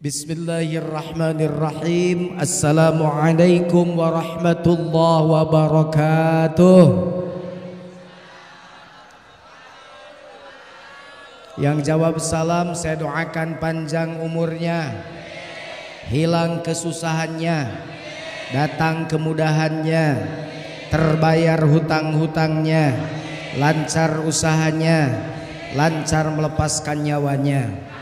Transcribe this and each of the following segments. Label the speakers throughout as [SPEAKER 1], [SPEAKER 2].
[SPEAKER 1] Bismillahirrahmanirrahim. Assalamualaikum warahmatullahi wabarakatuh. Yang jawab salam saya doakan panjang umurnya, hilang kesusahannya, datang kemudahannya, terbayar hutang-hutangnya, lancar usahanya, lancar melepaskan nyawanya.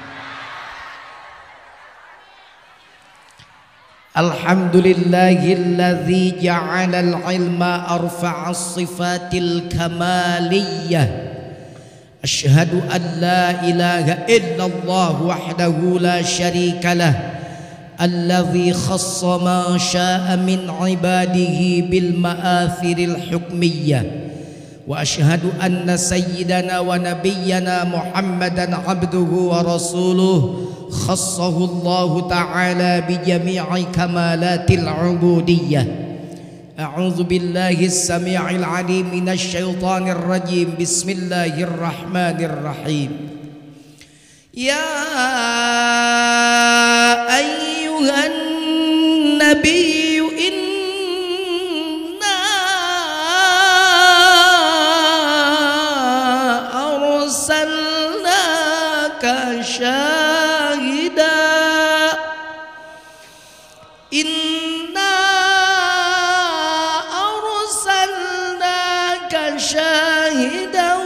[SPEAKER 1] Alhamdulillahilladzi ja'alal ilma arfa'as sifatil kamaliyah. Asyhadu an la ilaha illallah wahdahu la syarikalah. Alladzi khassa ma syaa min ibadihi bil ma'athiril hukmiyah. Wa asyhadu anna sayyidana wa nabiyyana Muhammadan abduhu wa rasuluh. Khassahu Allah Ta'ala bi jami'i kamalatil ubudiyyah. A'udzu billahi as-sami'il 'alim minasy syaithanir rajim. Bismillahirrahmanirrahim. Ya ayyuhan nabiyyu inna arsalnaka Inna arsalnaka syahidan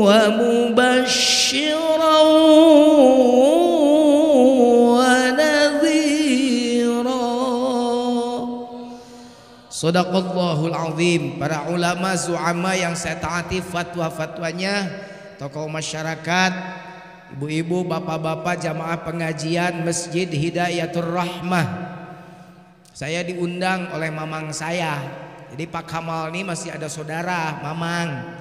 [SPEAKER 1] wa mubasysyiran wa nadhira. Shadaqallahul azim. Para ulama zu'ama yang saya taati fatwa-fatwanya, tokoh masyarakat, ibu-ibu, bapak-bapak, jamaah pengajian Masjid Hidayatul Rahmah. Saya diundang oleh mamang saya. Jadi Pak Kamal ini masih ada saudara mamang,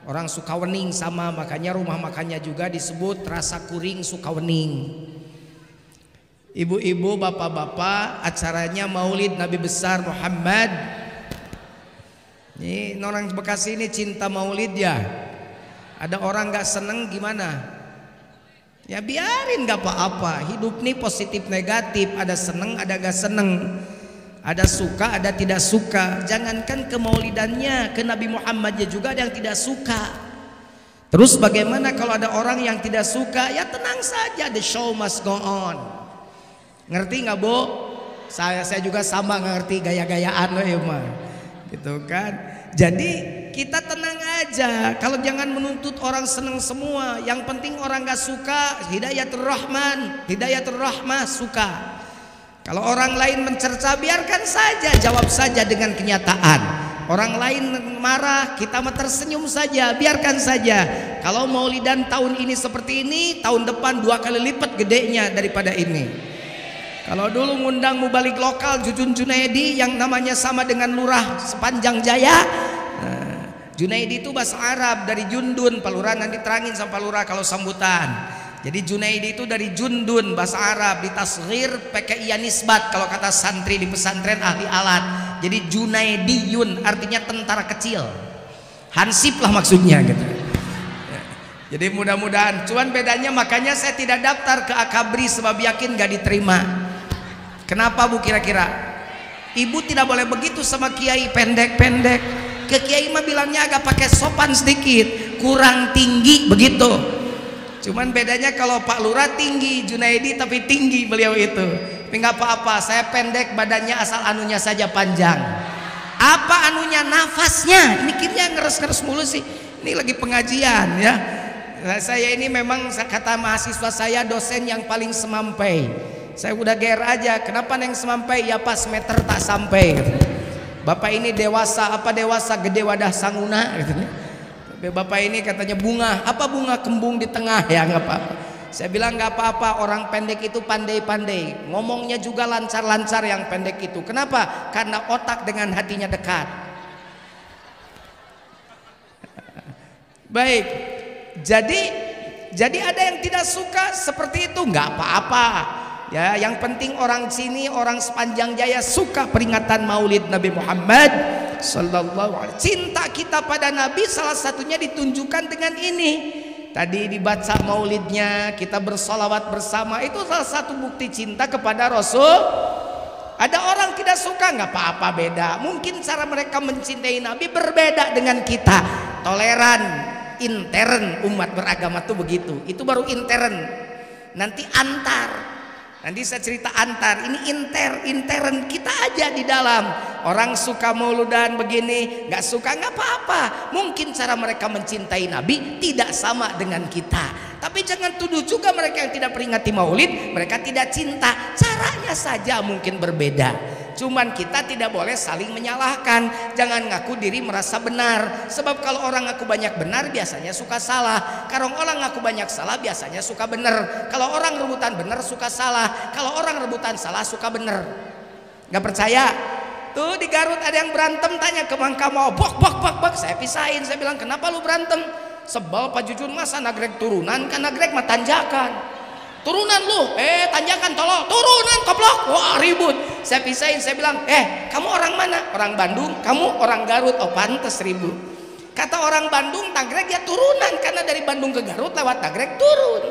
[SPEAKER 1] orang Sukawening sama, makanya rumah makannya juga disebut Rasa Kuring Sukawening. Ibu-ibu, bapak-bapak, acaranya Maulid Nabi besar Muhammad. Ini orang Bekasi ini cinta Maulid ya. Ada orang nggak seneng gimana? Ya biarin, gak apa-apa. Hidup nih positif negatif, ada seneng ada gak seneng, ada suka ada tidak suka. Jangankan ke maulidannya, ke Nabi Muhammadnya juga ada yang tidak suka. Terus bagaimana kalau ada orang yang tidak suka? Ya tenang saja, the show must go on. Ngerti gak Bu? Saya juga sama ngerti gaya-gayaan loh ya mah, gitu kan. Jadi kita tenang aja, kalau jangan menuntut orang senang semua. Yang penting orang gak suka, Hidayatul Rahman, Hidayatul Rahmah suka. Kalau orang lain mencerca, biarkan saja, jawab saja dengan kenyataan. Orang lain marah, kita mah tersenyum saja, biarkan saja. Kalau maulidan tahun ini seperti ini, tahun depan 2 kali lipat gedenya daripada ini. Kalau dulu ngundang mubalik lokal Jujun Junaidi yang namanya sama dengan lurah sepanjang Jaya. Junaidi itu bahasa Arab dari Jundun, Palura nanti terangin sama Palura kalau sambutan. Jadi Junaidi itu dari Jundun, bahasa Arab, ditasghir pakai iya nisbat kalau kata santri di pesantren ahli alat. Jadi Junaidiyun artinya tentara kecil. Hansip lah maksudnya gitu. Jadi mudah-mudahan, cuman bedanya makanya saya tidak daftar ke Akabri sebab yakin gak diterima. Kenapa Bu kira-kira? Ibu tidak boleh begitu sama kiai pendek-pendek. Ke kiai mah bilangnya agak pakai sopan sedikit, kurang tinggi begitu. Cuman bedanya kalau Pak Lurah tinggi, Junaidi tapi tinggi beliau itu. Tapi nggak apa-apa, saya pendek badannya asal anunya saja panjang. Apa anunya? Nafasnya. Ini kayaknya ngeres-ngeres mulu sih. Ini lagi pengajian ya. Saya ini memang kata mahasiswa saya dosen yang paling semampai. Saya udah GR aja. Kenapa yang semampai? Ya pas meter tak sampai. Bapak ini dewasa, apa dewasa gede wadah sanguna gitu. Bapak ini katanya bunga, apa bunga kembung di tengah ya nggak apa-apa. Saya bilang nggak apa-apa, orang pendek itu pandai-pandai, ngomongnya juga lancar-lancar yang pendek itu. Kenapa? Karena otak dengan hatinya dekat. Baik, jadi ada yang tidak suka seperti itu, nggak apa-apa. Ya, yang penting orang sini, orang sepanjang Jaya suka peringatan Maulid Nabi Muhammad sallallahu alaihi wasallam. Cinta kita pada Nabi salah satunya ditunjukkan dengan ini. tadi dibaca maulidnya, kita bersolawat bersama, itu salah satu bukti cinta kepada Rasul. Ada orang tidak suka, nggak apa-apa, beda. Mungkin cara mereka mencintai Nabi berbeda dengan kita. Toleran, intern umat beragama tuh begitu. Itu baru intern. Nanti antar. Nanti saya cerita antar. Ini intern kita aja di dalam. Orang suka mauludan begini, nggak suka nggak apa-apa. Mungkin cara mereka mencintai Nabi tidak sama dengan kita. Tapi jangan tuduh juga mereka yang tidak peringati maulid, mereka tidak cinta. Caranya saja mungkin berbeda. Cuman kita tidak boleh saling menyalahkan. Jangan ngaku diri merasa benar. Sebab kalau orang ngaku banyak benar biasanya suka salah. Kalau orang ngaku banyak salah biasanya suka benar. Kalau orang rebutan benar suka salah. Kalau orang rebutan salah suka benar. Gak percaya? Tuh di Garut ada yang berantem, tanya ke Mang Kamau, bok. Saya pisahin, saya bilang kenapa lu berantem? Sebel Pak Jujun, masa nagrek turunan, kan nagrek mah tanjakan. Turunan lu, tanjakan tolong, turunan koplok, wah ribut. Saya pisahin, saya bilang, kamu orang mana? Orang Bandung, kamu orang Garut. Oh pantes ribut. Kata orang Bandung, nagrek ya turunan, karena dari Bandung ke Garut lewat nagrek turun.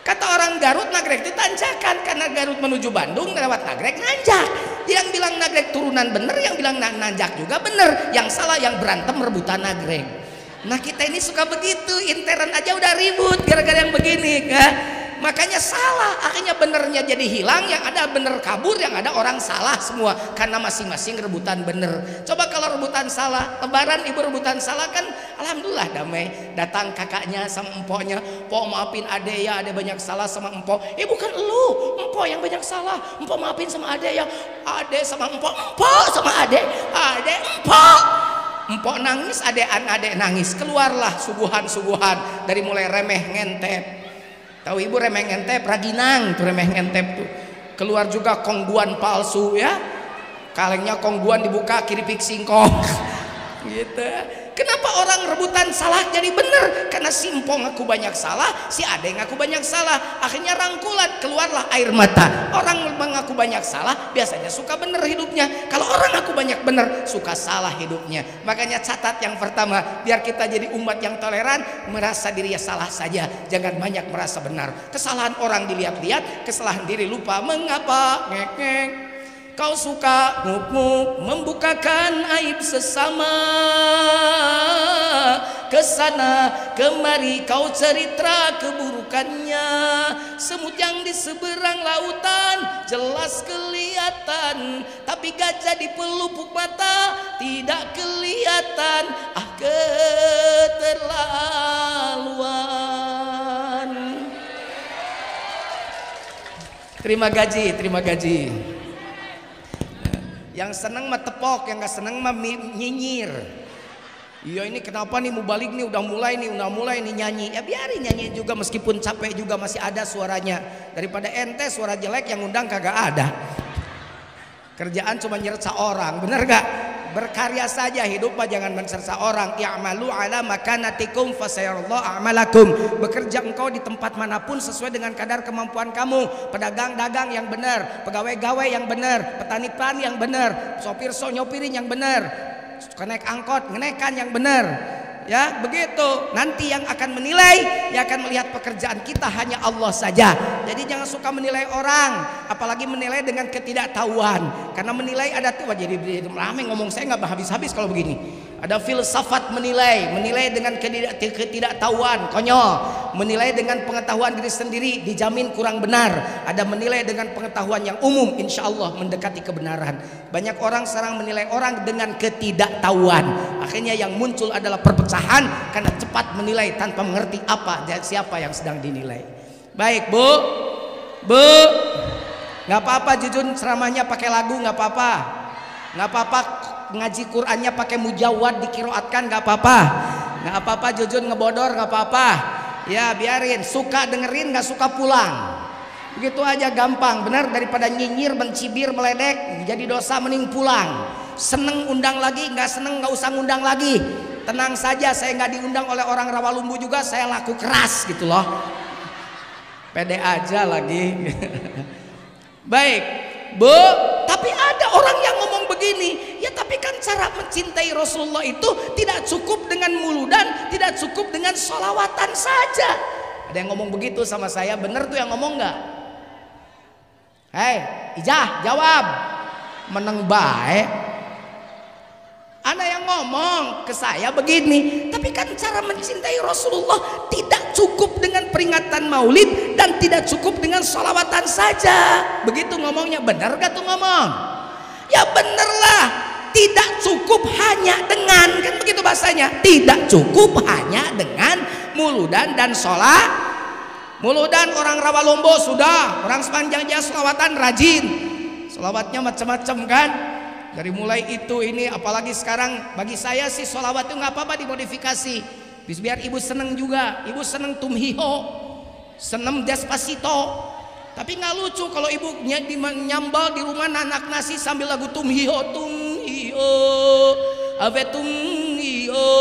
[SPEAKER 1] Kata orang Garut, nagrek itu tanjakan, karena Garut menuju Bandung lewat nagrek nanjak. Yang bilang nagrek turunan bener, yang bilang nanjak juga bener. Yang salah yang berantem rebutan nagrek. Nah kita ini suka begitu, intern aja udah ribut gara-gara yang begini kan? Makanya salah, akhirnya benernya jadi hilang, yang ada bener kabur, yang ada orang salah semua karena masing-masing rebutan bener. Coba kalau rebutan salah, lebaran ibu rebutan salah kan alhamdulillah damai. Datang kakaknya sama empoknya, "Pok maafin ade ya, ade banyak salah sama empok." Bukan lu, empok yang banyak salah. Empok maafin sama ade ya. Ade sama empok sama ade empok. Empok nangis, adek nangis, keluarlah suguhan dari mulai remeh ngentep. Tahu ibu remeh ngentep, raginang tuh remeh ngentep tuh. Keluar juga kongguan palsu ya. Kalengnya kongguan dibuka kiripik singkong. Gitu. Kenapa orang rebutan salah jadi bener? Karena si empok ngaku banyak salah, si ade ngaku banyak salah. Akhirnya rangkulan, keluarlah air mata. Orang mengaku banyak salah biasanya suka bener hidupnya. Kalau orang ngaku banyak bener suka salah hidupnya. Makanya catat yang pertama, biar kita jadi umat yang toleran, merasa dirinya salah saja, jangan banyak merasa benar. Kesalahan orang dilihat-lihat, kesalahan diri lupa. Mengapa? Ngek-ngek. Kau suka nguk-nguk membukakan aib sesama, kesana kemari kau cerita keburukannya. Semut yang di seberang lautan jelas kelihatan, tapi gajah di pelupuk mata tidak kelihatan. Ah keterlaluan. Terima gaji. Yang seneng mah tepok, yang gak seneng mah nyinyir. Iya ini kenapa nih mau balik nih, udah mulai nih nyanyi. Ya biarin nyanyi juga meskipun capek juga masih ada suaranya. Daripada ente suara jelek yang undang kagak ada. Kerjaan cuma nyerca orang, bener gak? Berkarya saja, hidup mah jangan mencerca orang. I'malu ala makanatikum fasayarallahu a'malakum. Bekerja engkau di tempat manapun sesuai dengan kadar kemampuan kamu. Pedagang-dagang yang benar, pegawai-gawai yang benar, petani-petani yang benar, sopir nyopirin yang benar, naik angkot ngenekan yang benar. Ya begitu, nanti yang akan menilai, yang akan melihat pekerjaan kita hanya Allah saja. Jadi jangan suka menilai orang, apalagi menilai dengan ketidaktahuan. Karena menilai ada tuh, jadi rame ngomong saya nggak habis-habis kalau begini. Ada filsafat menilai dengan ketidaktahuan, konyol. Menilai dengan pengetahuan diri sendiri dijamin kurang benar. Ada menilai dengan pengetahuan yang umum, insya Allah mendekati kebenaran. Banyak orang sekarang menilai orang dengan ketidaktahuan. Akhirnya yang muncul adalah perpecahan karena cepat menilai tanpa mengerti apa dan siapa yang sedang dinilai. Baik bu, nggak apa-apa Jujun ceramahnya pakai lagu nggak apa-apa, nggak apa-apa. Ngaji Qurannya pakai mujawad dikiroatkan nggak apa-apa, Jujun ngebodor nggak apa-apa, ya biarin. Suka dengerin nggak suka pulang, begitu aja gampang. Benar, daripada nyinyir mencibir meledek jadi dosa, mending pulang. Seneng undang lagi, nggak seneng nggak usah ngundang lagi. Tenang saja, saya nggak diundang oleh orang Rawalumbu juga, saya laku keras gitu loh, pede aja lagi. Baik bu, tapi Tapi ada orang yang ngomong begini, ya tapi kan cara mencintai Rasulullah itu tidak cukup dengan muludan, tidak cukup dengan sholawatan saja. Ada yang ngomong begitu sama saya, bener tuh yang ngomong nggak? Hei, Ijah, jawab. Meneng baik. Ada yang ngomong ke saya begini, tapi kan cara mencintai Rasulullah tidak cukup dengan peringatan maulid dan tidak cukup dengan sholawatan saja. Begitu ngomongnya, benar gak tuh ngomong? Ya bener lah, tidak cukup hanya dengan, kan begitu bahasanya, tidak cukup hanya dengan muludan dan sholat. Muludan orang Rawalumbu sudah, orang sepanjang jalan sholawatan rajin, sholawatnya macam-macam kan. Dari mulai itu ini, apalagi sekarang bagi saya sih sholawat itu nggak apa-apa dimodifikasi, biar ibu seneng juga. Ibu seneng Tumhiho, seneng Despacito, tapi nggak lucu kalau ibu nyambal di rumah nanak nasi sambil lagu Tumhiho, Tumhiho, ave Tumhiho,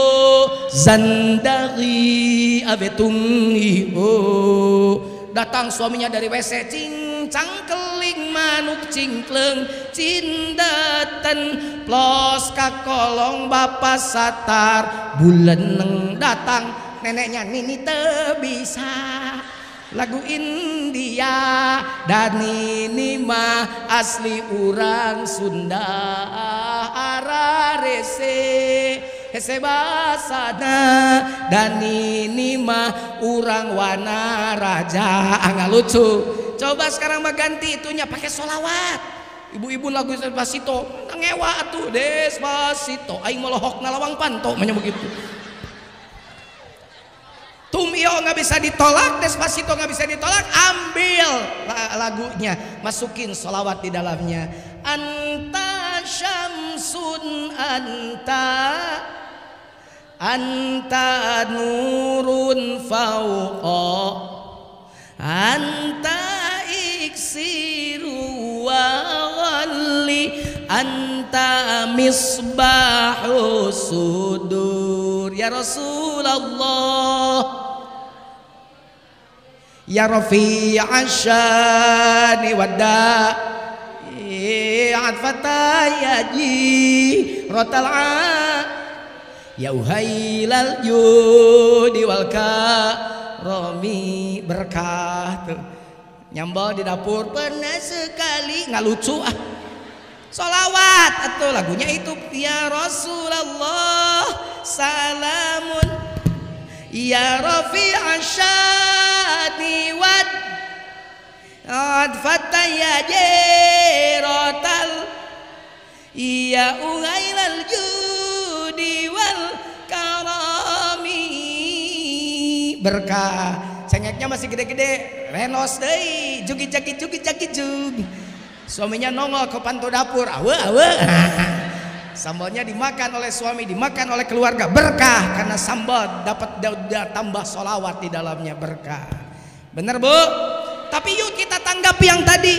[SPEAKER 1] Zandari, ave Tumhiho. Datang suaminya dari WC, cangkeling manuk cingkleng cindaten plos kakolong bapak satar bulan neng datang. Neneknya Nini teu bisa lagu India dan ini mah asli urang Sunda ararese hese basana dan ini mah urang Wanaraja. Nggak lucu. Coba sekarang mah ganti itunya pakai sholawat. Ibu-ibu lagu Despacito ngewa atuh Despacito aing melohok ngalawang panto manya begitu. Tumio nggak bisa ditolak, Despacito nggak bisa ditolak, ambil lagunya, masukin sholawat di dalamnya. Anta syamsun anta nurun fauqa anta iksiru wa ghalli anta misbahu sudur. Ya Rasulullah, ya Rafi'asyani wadda fatayyaji rotal'a ya uhailal yudi wal karami. Berkah tuh nyambal di dapur pernah sekali, nggak lucu ah. Sholawat atau lagunya itu ya Rasulullah salamun ya Rafi'asyani wad fataya jerotal ya uhailal judi wal karami. Berkah. Cengeknya masih gede-gede, renos deh, jugi-jagi jug. Suaminya nongol ke pantu dapur, awe. Sambalnya dimakan oleh suami, dimakan oleh keluarga. Berkah karena sambal dapat tambah sholawat di dalamnya, berkah. Bener bu? Tapi yuk kita tanggapi yang tadi,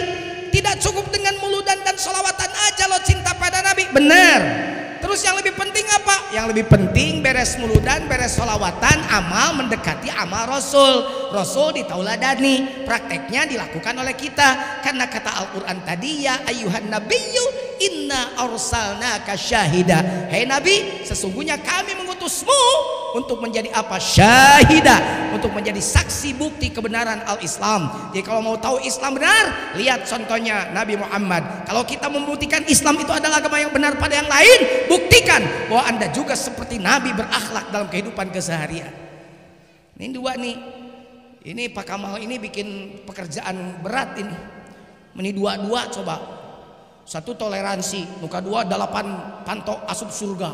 [SPEAKER 1] tidak cukup dengan muludan dan sholawatan aja lo cinta pada Nabi. Bener. Terus yang lebih penting apa? Yang lebih penting beres muludan, beres sholawatan, amal mendekati amal Rasul. Rasul ditauladani, prakteknya dilakukan oleh kita. Karena kata Al-Quran tadi, ya ayyuhan nabiyyu inna arsalnaka syahida. Hei Nabi, sesungguhnya kami mengutusmu untuk menjadi apa? Syahida, untuk menjadi saksi bukti kebenaran al-Islam. Jadi kalau mau tahu Islam benar, lihat contohnya Nabi Muhammad. Kalau kita membuktikan Islam itu adalah agama yang benar pada yang lain, buktikan bahwa Anda juga seperti Nabi berakhlak dalam kehidupan keseharian. Ini dua nih. Ini Pak Kamal ini bikin pekerjaan berat ini. Ini dua-dua coba. Satu toleransi, nuka dua 8 pantok asup surga.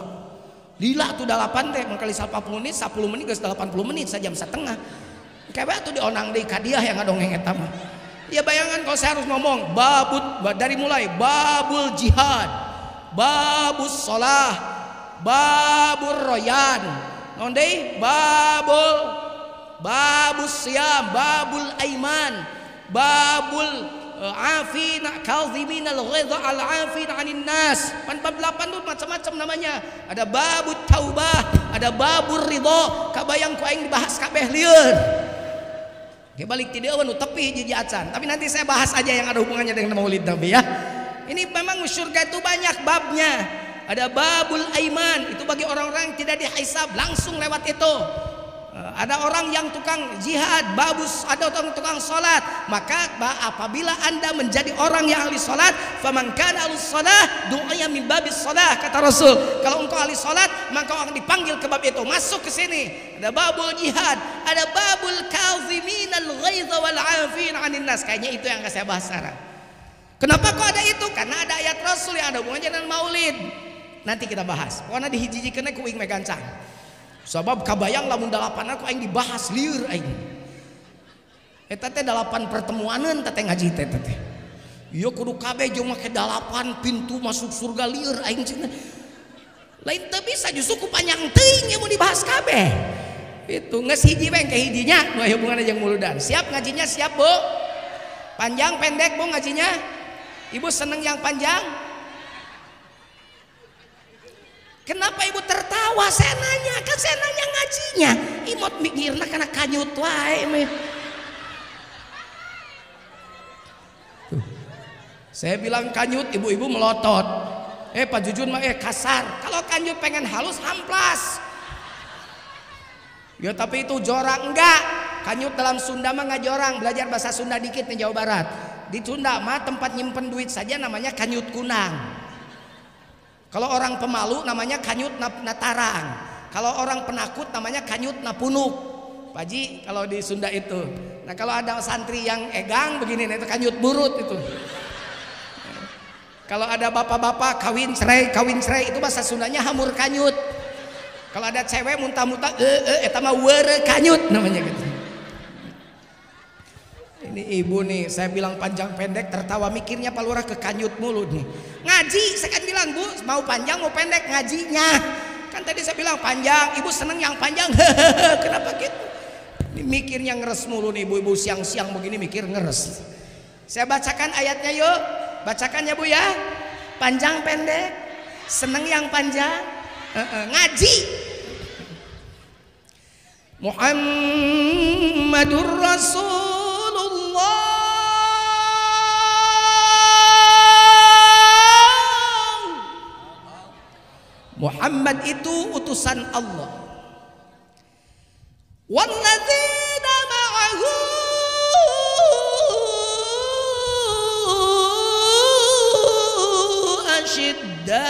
[SPEAKER 1] Lila tuh 8 teh mengkali 40 menit, 10 menit geus 80 menit sajam setengah. Kayak tuh dionang deui kadiah yang ngadongeng eta mah. Ya bayangan kalau saya harus ngomong dari mulai babul jihad, babus sholah, babur royan, non deui babus siam, babul aiman, babul afina kalzimin al-ghidha al-afina 'anil nas. Bab 8 itu macam-macam namanya. Ada babut taubah, ada babur ridho. Kabayang ku aing dibahas kabeh lieur. Ge balik ti dieu nu tepi hiji acan. Tapi nanti saya bahas aja yang ada hubungannya dengan Maulid Nabi ya. Ini memang surga itu banyak babnya. Ada babul aiman, itu bagi orang-orang yang tidak dihisab, langsung lewat itu. Ada orang yang tukang jihad, babus, ada orang tukang sholat. Maka apabila anda menjadi orang yang ahli sholat, faman kana ahli sholat du'aya min babis sholat, kata Rasul. Kalau engkau ahli sholat, maka akan dipanggil ke bab itu. Masuk ke sini. Ada babul jihad, ada babul kaziminal ghaidha wal 'afin 'anil nas. Kayaknya itu yang saya bahas sekarang. Kenapa kok ada itu? Karena ada ayat Rasul yang ada hubungannya dengan maulid. Nanti kita bahas. Pokoknya dihiji-hijikeun ku ing megancang. Sebab kabayang lamun 8 aku aing dibahas lieur aing. Eta teh 8 pertemuanan teh ngaji teh teh. Ieu kudu kabeh jeung make 8 pintu masuk surga lieur aing cenah. Lain teu bisa justru ku panjang teuing mun dibahas kabeh. Itu geus hiji we ke hijinya nu aya hubunganna jeung muludan. Siap ngajinya, siap Bu? Panjang pendek Bu ngajinya? Ibu seneng yang panjang? Kenapa ibu tertawa? Saya nanya, kan saya nanya ngajinya. Imot mikirna karena kanyut wae. Saya bilang kanyut, ibu-ibu melotot. Pak Jujun mah kasar. Kalau kanyut pengen halus, hamplas. Ya tapi itu jorang enggak. Kanyut dalam Sunda mah nggak jorang. Belajar bahasa Sunda dikit nih Jawa Barat. Di Sunda mah tempat nyimpen duit saja namanya kanyut kunang. Kalau orang pemalu namanya kanyut natarang. Kalau orang penakut namanya kanyut napunuk. Pak Ji kalau di Sunda itu. Nah kalau ada santri yang egang begini, nah itu kanyut burut itu. Kalau ada bapak-bapak kawin cerai itu bahasa Sundanya hamur kanyut. Kalau ada cewek muntah-muntah eta mah weure kanyut namanya gitu. Ini ibu nih, saya bilang panjang pendek tertawa mikirnya palura ke kanyut mulu nih. Ngaji, saya kan bilang Bu, mau panjang mau pendek ngajinya. Kan tadi saya bilang panjang, ibu seneng yang panjang. Kenapa gitu? Ini mikirnya ngeres mulu nih ibu-ibu siang-siang begini mikir ngeres. Saya bacakan ayatnya yuk. Bacakan ya Bu ya. Panjang pendek, seneng yang panjang. Ngaji. Muhammadur Rasul Muhammad itu utusan Allah. Walladzina ma'ahu asyidda'u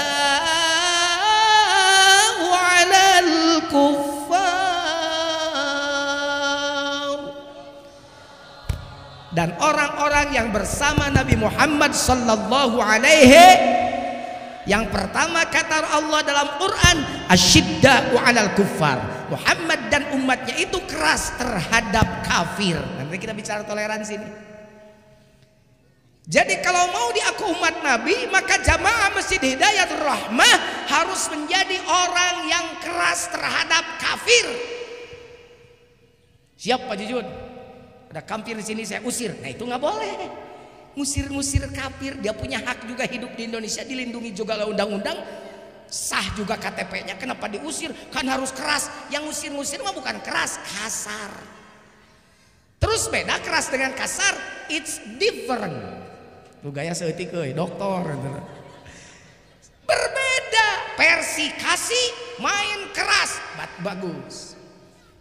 [SPEAKER 1] 'alal kuffar. Dan orang-orang yang bersama Nabi Muhammad sallallahu alaihi, yang pertama kata Allah dalam Quran, asyidda'u 'alal kuffar. Muhammad dan umatnya itu keras terhadap kafir. Nanti kita bicara toleransi ini. Jadi kalau mau diaku umat Nabi, maka jamaah Masjid Hidayatul Rahmah harus menjadi orang yang keras terhadap kafir. Siap Pak Jujun? Ada kafir di sini saya usir. Nah itu nggak boleh. Ngusir-ngusir kafir, dia punya hak juga hidup di Indonesia, dilindungi juga oleh undang-undang, sah juga KTP-nya. Kenapa diusir? Kan harus keras. Yang ngusir-ngusir mah bukan keras, kasar. Terus beda keras dengan kasar, it's different. Tuh gaya seetik dokter. Berbeda. Versi kasih main keras, bagus.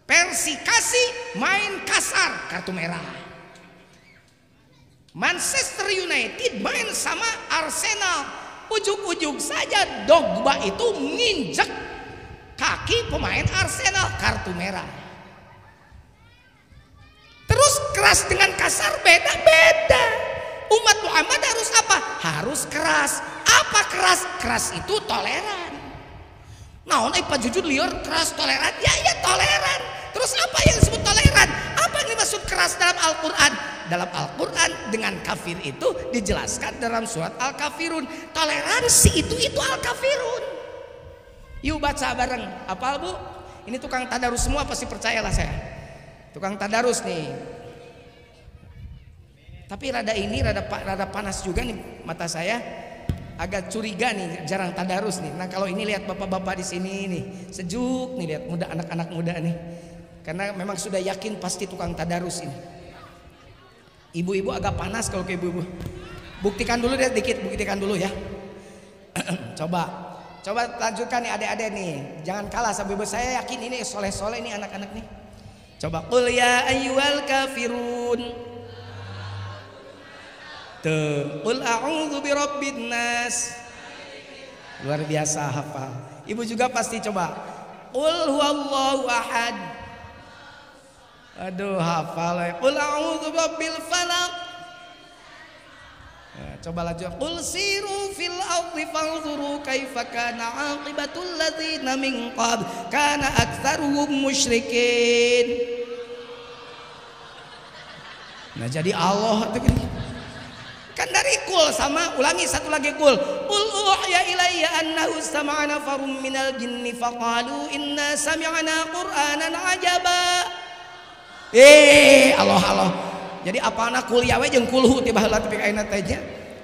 [SPEAKER 1] Versi kasih main kasar, kartu merah. Manchester United main sama Arsenal, ujung-ujung saja Drogba itu nginjek kaki pemain Arsenal, kartu merah. Terus keras dengan kasar beda-beda. Umat Muhammad harus apa? Harus keras. Apa keras? Keras itu toleran. Naon Pak Jujur liur keras toleran? Ya toleran. Terus apa yang disebut toleran? Apa yang dimaksud keras dalam Al-Quran? Dalam Al-Quran dengan kafir itu dijelaskan dalam surat Al-Kafirun. Toleransi itu Al-Kafirun. Yuk baca bareng. Apal Bu? Ini tukang tadarus semua pasti percayalah saya. Tukang tadarus nih. Tapi rada panas juga nih mata saya. Agak curiga nih, jarang tadarus nih. Nah kalau ini lihat bapak-bapak di sini nih, sejuk nih lihat muda, anak-anak muda nih. Karena memang sudah yakin pasti tukang tadarus ini. Ibu-ibu agak panas kalau ke ibu-ibu. Buktikan dulu deh dikit, buktikan dulu ya. Coba lanjutkan nih adik-adik nih. Jangan kalah sama ibu, saya yakin ini soleh-soleh nih anak-anak nih. Coba qul ya ayyuhal kafirun. Tuh, qul a'udzu birabbin nas. Luar biasa hafal. Ibu juga pasti coba. Qul huwallahu ahad. Aduh hafal ya. Qul a'udzu birabbil falaq. Nah, coba lanjut. Qul siru fil ardi fanzuru kaifa kana 'aqibatul ladzina min qabl kana aktsaruhum musyrikin. Nah jadi Allah itu kan dari kul sama ulangi satu lagi kul. Qul uhiya ilayya annahu sama'a nafarun minal jinni faqalu inna sami'na qur'anan ajaba. Allah. Jadi apa anak kuliah we jeung kulhu tiba heula teh ayeuna teh nya.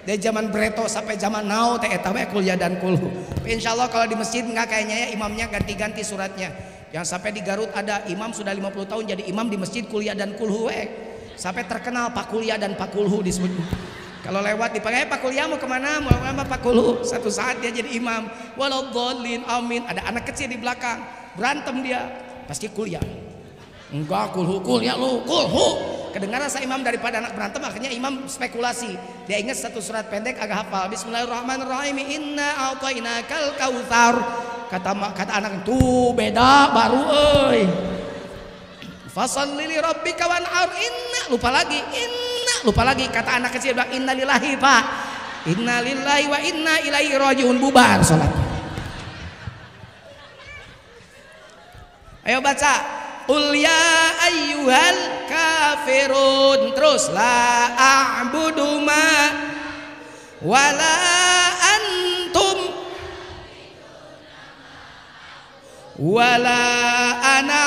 [SPEAKER 1] Dari zaman Breto sampai zaman now teh eta we kuliah dan kulhu. Insyaallah kalau di masjid enggak kayaknya ya imamnya ganti-ganti suratnya. Yang sampai di Garut ada imam sudah 50 tahun jadi imam di masjid kuliah dan kulhu we. Sampai terkenal Pak Kuliah dan Pak Kulhu disebut. Kalau lewat dipanggil Pak Kuliah mau kemana? Mau apa Pak Kulhu? Satu saat dia jadi imam. Waladhdallin amin. Ada anak kecil di belakang berantem dia. Pasti kuliah. Enggak kulhu kuliah lu kulhu. Kedengaran saya imam daripada anak berantem akhirnya imam spekulasi. Dia ingat satu surat pendek agak hafal. Bismillahirrahmanirrahim. Inna a'tainakal kautsar. Kata anak itu beda baru euy. Fasalli li rabbika wanhar. Inna lupa lagi kata anak kecil bilang inna lillahi pak. Inna lillahi wa inna ilaihi rajiun bubar salat. Ayo baca. Qul ya ayyuhal kafirun. Terus la a'budu ma wala antum wala ana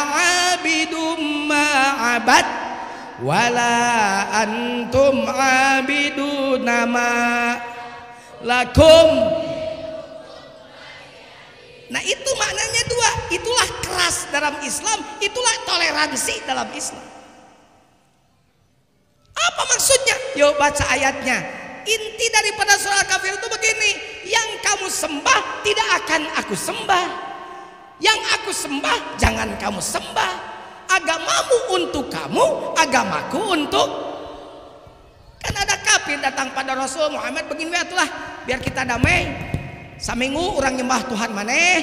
[SPEAKER 1] abidum ma'abad wala antum abiduna ma lakum. Nah itu maknanya dua. Itulah keras dalam Islam, itulah toleransi dalam Islam. Apa maksudnya? Yuk baca ayatnya. Inti daripada surah kafir itu begini, yang kamu sembah tidak akan aku sembah, yang aku sembah jangan kamu sembah. Agamamu untuk kamu, agamaku untuk. Kan ada kafir datang pada Rasul Muhammad begini itulah biar kita damai. Saminggu orang nyembah Tuhan maneh,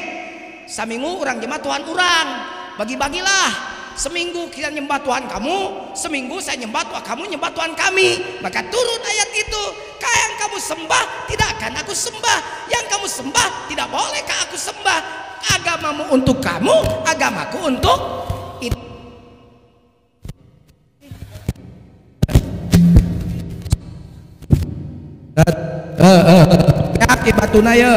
[SPEAKER 1] saminggu orang nyembah Tuhan orang. Bagi-bagilah. Seminggu kita nyembah Tuhan kamu, seminggu saya nyembah Tuhan kamu, nyembah Tuhan kami. Maka turun ayat itu. Yang kamu sembah tidak akan aku sembah, yang kamu sembah tidak bolehkah aku sembah. Agamamu untuk kamu, agamaku untuk itu. Akibatuna ya.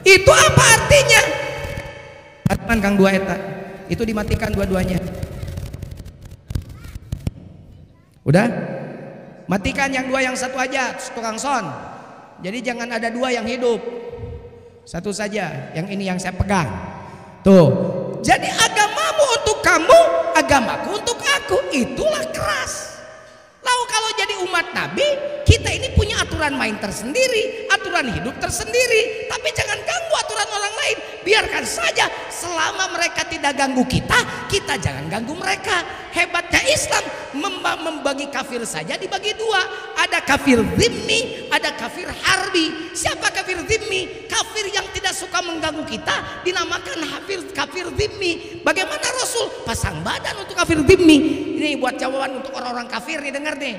[SPEAKER 1] Itu apa artinya? Atman kang dua eta. Itu dimatikan dua-duanya. Udah? Matikan yang dua, yang satu aja, tukang son. Jadi jangan ada dua yang hidup. Satu saja, yang ini yang saya pegang. Tuh. Jadi agamamu untuk kamu, agamaku untuk aku. Itulah keras. Lalu kalau jadi umat Nabi, kita ini punya aturan main tersendiri, aturan hidup tersendiri. Tapi jangan ganggu aturan orang lain. Biarkan saja, selama mereka tidak ganggu kita, kita jangan ganggu mereka. Hebatnya Islam membagi kafir saja dibagi dua. Ada kafir zimmi, ada kafir harbi. Siapa kafir zimmi? Kafir yang tidak suka mengganggu kita dinamakan kafir zimmi. Bagaimana Rasul pasang badan untuk kafir zimmi? Ini buat jawaban untuk orang-orang kafir nih, dengar nih.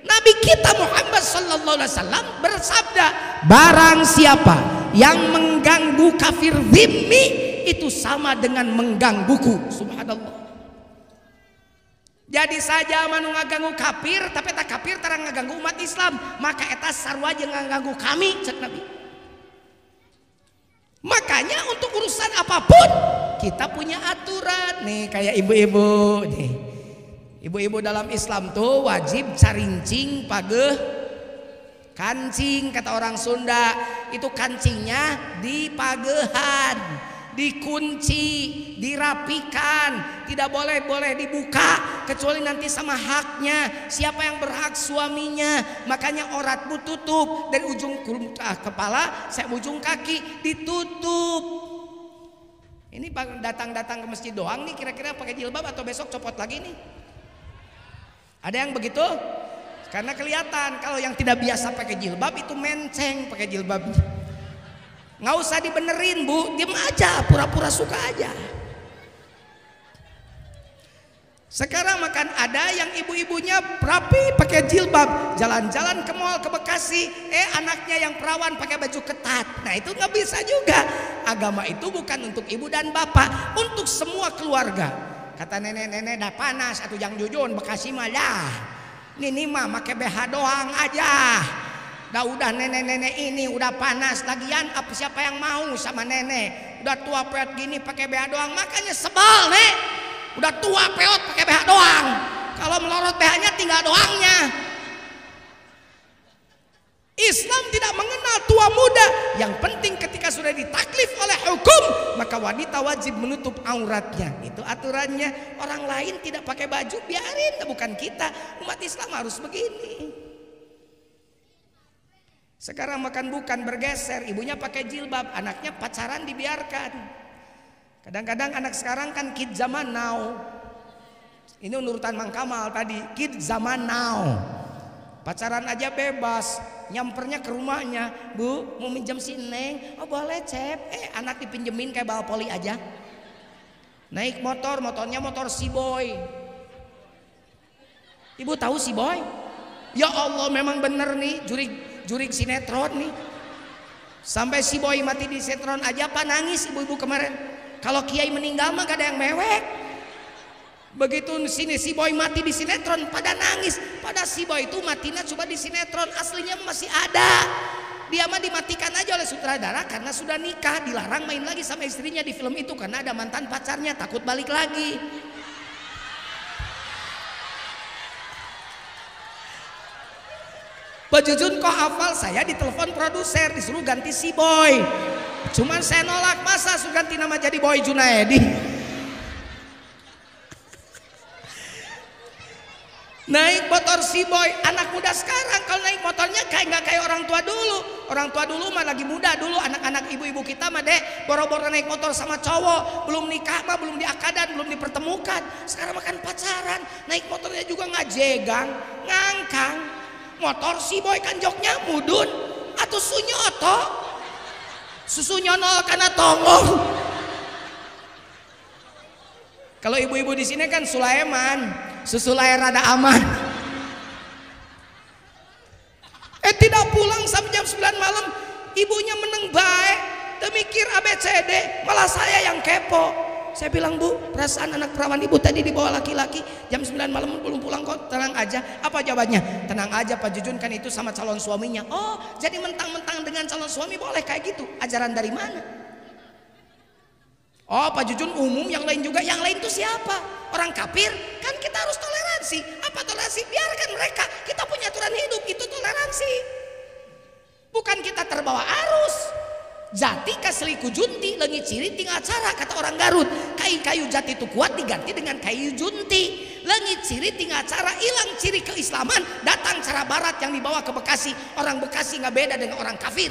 [SPEAKER 1] Nabi kita Muhammad sallallahu alaihi wasallam bersabda, barang siapa yang mengganggu kafir zimmi itu sama dengan menggangguku. Subhanallah. Jadi saja manu ngaganggu kafir, tapi tak kafir tarang ngaganggu umat Islam, maka eta sarua jeung ngaganggu kami, cek Nabi. Makanya untuk urusan apapun kita punya aturan nih, kayak ibu-ibu nih. Ibu-ibu dalam Islam tuh wajib carincing pageh kancing, kata orang Sunda itu kancingnya di pagehan. dikunci, dirapikan, tidak boleh dibuka kecuali nanti sama haknya. Siapa yang berhak? Suaminya. Makanya auratmu tutup dari ujung kepala sampai ujung kaki ditutup. Ini datang ke masjid doang nih, kira-kira pakai jilbab atau besok copot lagi nih? Ada yang begitu? Karena kelihatan kalau yang tidak biasa pakai jilbab itu menceng pakai jilbabnya. Nggak usah dibenerin bu, diem aja, pura-pura suka aja. Sekarang makan ada yang ibu-ibunya rapi pakai jilbab, jalan-jalan ke mall ke Bekasi, anaknya yang perawan pakai baju ketat. Nah itu nggak bisa juga. Agama itu bukan untuk ibu dan bapak, untuk semua keluarga. Kata nenek-nenek dah panas atau yang jujun Bekasi malah. Ini mah pakai BH doang aja. Udah nenek-nenek ini udah panas, lagian apa siapa yang mau sama nenek? Udah tua peot gini pakai BH doang, makanya sebal nek. Udah tua peot pakai BH doang. Kalau melorot BH-nya tinggal doangnya. Islam tidak mengenal tua muda. Yang penting ketika sudah ditaklif oleh hukum, maka wanita wajib menutup auratnya. Itu aturannya. Orang lain tidak pakai baju, biarin, bukan kita. Umat Islam harus begini. Sekarang makan bukan bergeser, ibunya pakai jilbab, anaknya pacaran dibiarkan. Kadang-kadang anak sekarang kan kid zaman now. Ini urutan Mang Kamal tadi, kid zaman now. Pacaran aja bebas, nyampernya ke rumahnya, bu mau minjem si Neng, oh boleh cep, anak dipinjemin kayak bal poli aja. Naik motornya motor si boy. Ibu tahu si boy? Ya Allah memang bener nih, jurig sinetron nih. Sampai si boy mati di sinetron aja apa nangis ibu-ibu kemarin. Kalau kiai meninggal mah gak ada yang mewek. Begitu sini si boy mati di sinetron pada nangis. Pada si boy itu matinya coba di sinetron, aslinya masih ada. Dia mah dimatikan aja oleh sutradara karena sudah nikah, dilarang main lagi sama istrinya di film itu karena ada mantan pacarnya, takut balik lagi. Pak Jujun kok hafal? Saya ditelepon produser disuruh ganti si boy. Cuman saya nolak, masa suruh ganti nama jadi Boy Junaedi. Naik motor si boy, anak muda sekarang kalau naik motornya nggak kayak orang tua dulu. Orang tua dulu mah lagi muda dulu, anak-anak ibu-ibu kita mah deh boro-boro naik motor sama cowok, belum nikah mah belum diakadan, belum dipertemukan. Sekarang makan pacaran, naik motornya juga nggak jegang, ngangkang. Motor si boy kan joknya mudun atau sunyoto. Susu nyonol karena tongong. Kalau ibu-ibu di sini kan Sulaiman, susu lahir rada aman. Tidak pulang sampai jam 9 malam, ibunya meneng baik, demikir ABCD, malah saya yang kepo. Saya bilang, bu, perasaan anak perawan ibu tadi dibawa laki-laki, jam 9 malam belum pulang kok, tenang aja. Apa jawabannya? Tenang aja Pak Jujun, kan itu sama calon suaminya. Oh, jadi mentang-mentang dengan calon suami boleh kayak gitu? Ajaran dari mana? Oh Pak Jujun umum, yang lain juga. Yang lain itu siapa? Orang kafir? Kan kita harus toleransi. Apa toleransi? Biarkan mereka, kita punya aturan hidup, itu toleransi. Bukan kita terbawa arus. Jati kaseliku junti, lengi ciri tinggal cara, kata orang Garut. Kayu jati itu kuat diganti dengan kayu junti. Lengi ciri tinggal cara, hilang ciri keislaman, datang cara barat yang dibawa ke Bekasi. Orang Bekasi nggak beda dengan orang kafir.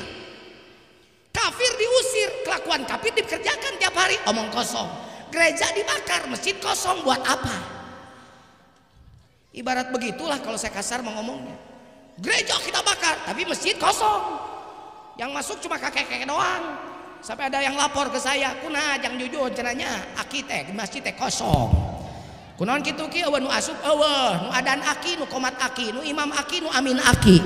[SPEAKER 1] Kafir diusir, kelakuan kafir dikerjakan tiap hari, omong kosong. Gereja dibakar, masjid kosong, buat apa? Ibarat begitulah kalau saya kasar mau ngomongnya. Gereja kita bakar, tapi masjid kosong. Yang masuk cuma kakek-kakek doang. Sampai ada yang lapor ke saya, kuna jang jujur cenanya aki teh masjid teh kosong. Kunaon kitu kieu nu asup eueuh, nu adan aki, nu komat aki, nu imam aki, nu amin aki.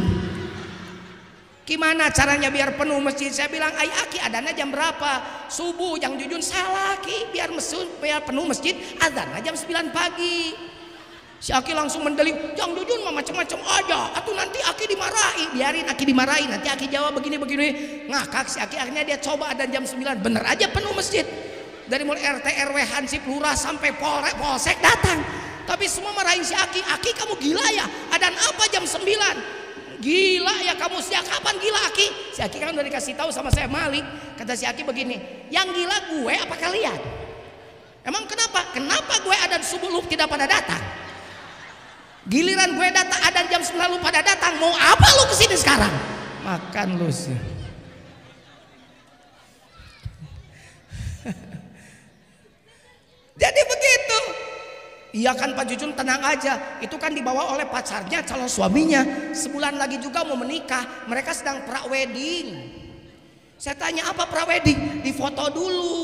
[SPEAKER 1] Gimana caranya biar penuh masjid? Saya bilang, ai aki adana jam berapa? Subuh, jang jujur salah ki, biar penuh masjid adana jam 9 pagi. Si Aki langsung mendeling, Jang Jujun mah macam-macam aja, atau nanti Aki dimarahi. Biarin Aki dimarahi, nanti Aki jawab begini-begini. Ngakak si Aki, akhirnya dia coba ada jam 9, bener aja penuh masjid. Dari mulai RT, RW, Hansip, Lurah sampai Polsek datang. Tapi semua marahin si Aki, Aki kamu gila ya, adan apa jam 9? Gila ya kamu, sejak kapan gila Aki? Si Aki kan udah dikasih tahu sama saya Malik. Kata si Aki begini, yang gila gue apa kalian? Emang kenapa? Kenapa gue adzan subuh lu tidak pada datang? Giliran gue datang adzan jam 9 lu pada datang, mau apa lu kesini sekarang? Makan lu sih. Jadi begitu. Iya kan Pak Jujun, tenang aja. Itu kan dibawa oleh pacarnya, calon suaminya. Sebulan lagi juga mau menikah. Mereka sedang pra-wedding. Saya tanya apa pra-wedding? Difoto dulu.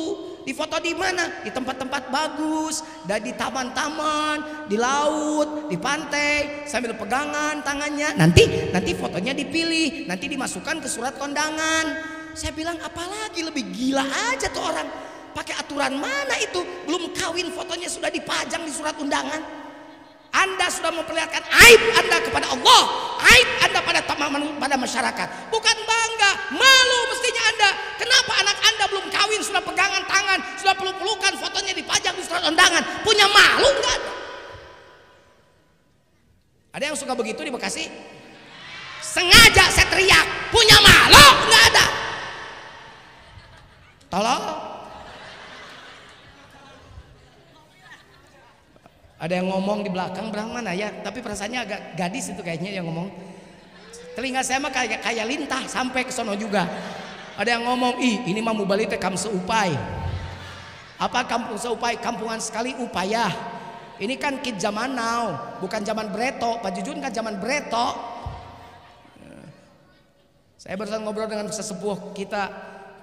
[SPEAKER 1] Difoto di mana? Di tempat-tempat bagus. Dan di taman-taman, di laut, di pantai, sambil pegangan tangannya. Nanti fotonya dipilih. Nanti dimasukkan ke surat kondangan. Saya bilang apalagi lebih gila aja tuh orang. Pakai aturan mana itu? Belum kawin fotonya sudah dipajang di surat undangan. Anda sudah memperlihatkan aib Anda kepada Allah, aib Anda pada masyarakat. Bukan bangga, malu mestinya Anda. Kenapa anak Anda belum kawin sudah pegangan tangan, sudah peluk-pelukan, fotonya dipajang di surat undangan? Punya malu nggak? Ada yang suka begitu di Bekasi? Sengaja saya teriak, punya malu nggak ada? Tolong. Ada yang ngomong di belakang mana ya, tapi perasaannya agak gadis itu kayaknya yang ngomong. Telinga saya mah kayak lintah sampai ke sono juga. Ada yang ngomong, ih ini mah mubali teh kam seupai. Apa kampung seupai? Kampungan sekali upaya. Ini kan kid zaman now, bukan zaman Breto. Pak Jujun kan zaman Breto. Saya barusan ngobrol dengan sesepuh kita,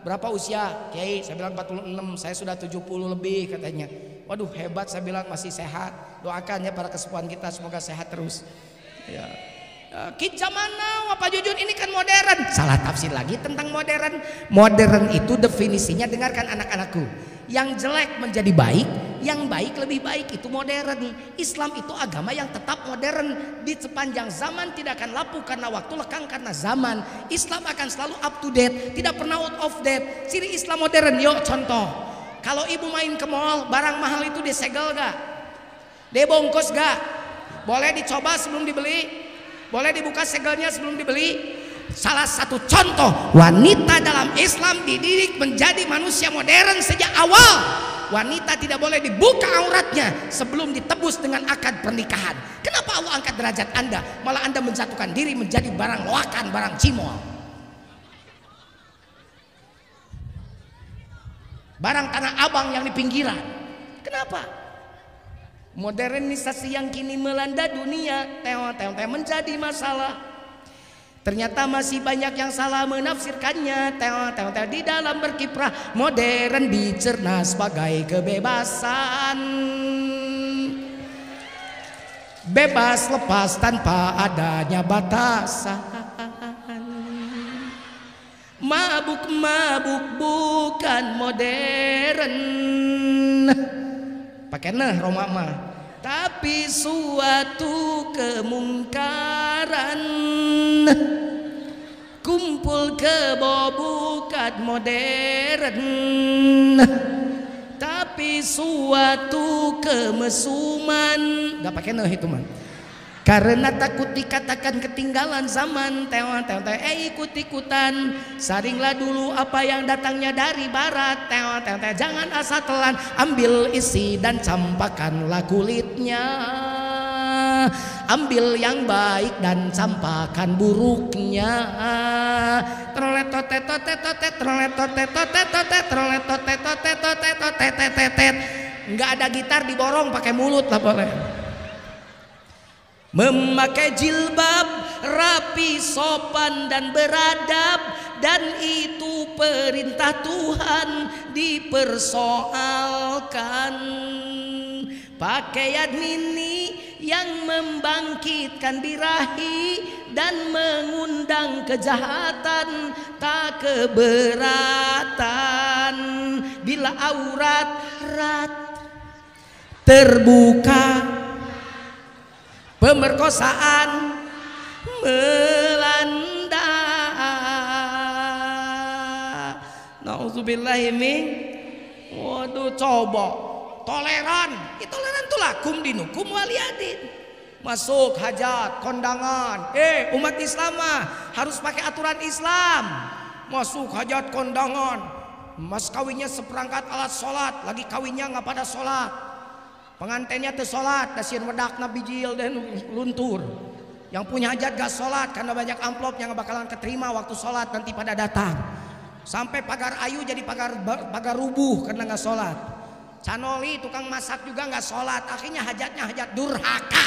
[SPEAKER 1] berapa usia? Kiai, saya bilang 46, saya sudah 70 lebih katanya. Waduh hebat, saya bilang masih sehat. Doakan ya para kesepuhan kita semoga sehat terus. Ya. Kid zaman now, Pak Jujun ini kan modern. Salah tafsir lagi tentang modern. Modern itu definisinya, dengarkan anak-anakku. Yang jelek menjadi baik, yang baik lebih baik, itu modern. Islam itu agama yang tetap modern. Di sepanjang zaman tidak akan lapuk karena waktu, lekang karena zaman. Islam akan selalu up to date, tidak pernah out of date. Ciri Islam modern, yuk contoh. Kalau ibu main ke mall, barang mahal itu disegel gak? Dibungkus gak? Boleh dicoba sebelum dibeli? Boleh dibuka segelnya sebelum dibeli? Salah satu contoh, wanita dalam Islam dididik menjadi manusia modern sejak awal. Wanita tidak boleh dibuka auratnya sebelum ditebus dengan akad pernikahan. Kenapa Allah angkat derajat Anda? Malah Anda menjatuhkan diri menjadi barang loakan, barang cimol, barang tanah abang yang di pinggiran. Kenapa? Modernisasi yang kini melanda dunia teon-teon menjadi masalah. Ternyata masih banyak yang salah menafsirkannya. Teon-teon di dalam berkiprah modern dicerna sebagai kebebasan. Bebas lepas tanpa adanya batasan. Mabuk-mabuk bukan modern. Pakai nah Roma mah. Tapi suatu kemungkaran. Kumpul kebo bukan modern. Tapi suatu kemesuman. Gak pakai nah itu mah. Karena takut dikatakan ketinggalan zaman. Ikut-ikutan. Saringlah dulu apa yang datangnya dari barat. Jangan asal telan. Ambil isi dan campakkanlah kulitnya. Ambil yang baik dan campakkan buruknya. Nggak ada gitar diborong pakai mulut lah boleh. Memakai jilbab rapi, sopan dan beradab, dan itu perintah Tuhan dipersoalkan. Pakaian mini yang membangkitkan birahi dan mengundang kejahatan tak keberatan. Bila aurat terbuka, pemerkosaan melanda. Nauzubillahimin. Waduh, coba toleran. Toleran tuh lakum dinukum waliyadin. masuk hajat, kondangan. Umat Islam mah harus pakai aturan Islam. Masuk hajat, kondangan, mas kawinnya seperangkat alat sholat, lagi kawinnya nggak pada sholat, pengantinnya tuh sholat, dasir wedakna bijil dan luntur. Yang punya hajat gak sholat karena banyak amplop yang gak bakalan keterima waktu sholat nanti pada datang. Sampai pagar ayu jadi pagar rubuh karena gak sholat. Canoli tukang masak juga gak sholat, akhirnya hajatnya hajat durhaka.